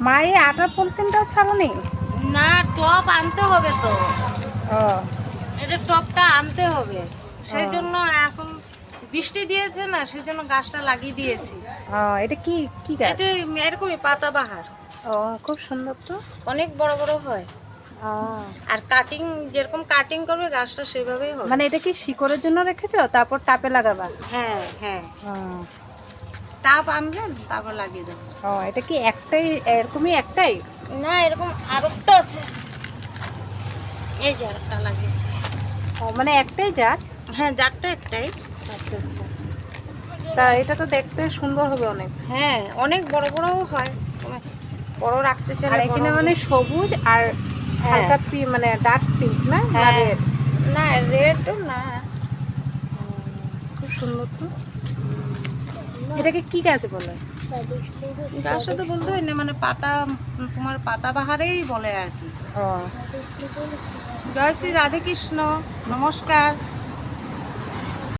মা এই আটার পলিথিনটাও ছাড়োনি? না, টপ আনতে হবে তো, ও এটা টপটা আনতে হবে। সেই ও। জন্য এখন বৃষ্টি দিয়েছে না, সেই জন্য গাছটা লাগিয়ে দিয়েছি। ও এটা কি কি গাছ? এটা এরকমই পাতাবাহার, ও খুব সুন্দর তো। অনেক বড় বড় হয়। ও আর কাটিং যেরকম কাটিং করবে গাছটা সেভাবেই হবে। মানে এটা কি শিকড়ের জন্য রেখেছো তারপর টাপে লাগাবা? হ্যাঁ হ্যাঁ, ও টাব আনবেন তারপর লাগিয়ে দেবো। ও এটা কি একটাই, এরকমই একটাই? না, এরকম আরেকটা আছে, এই যে আরেকটা লাগিয়েছে। ও মানে একটাই জাত? হ্যাঁ, জাতটা একটাই। আচ্ছা আচ্ছা। তা এটা তো দেখতে সুন্দর হবে অনেক। হ্যাঁ, অনেক বড় বড়ও হয়, তুমি বড় রাখতে আর চাইলে বড় এখানে হবে। মানে সবুজ আর হ্যাঁ হালকা মানে ডার্ক পিঙ্ক না? না হ্যাঁ, red? না রেড না। খুব সুন্দর তো। এটাকে কি গাছ বলে? গাছটা তো বলতে হয় না, মানে পাতা, তোমার পাতাবাহারেই বলে আর কি। ও জয় শ্রী রাধে কৃষ্ণ, নমস্কার।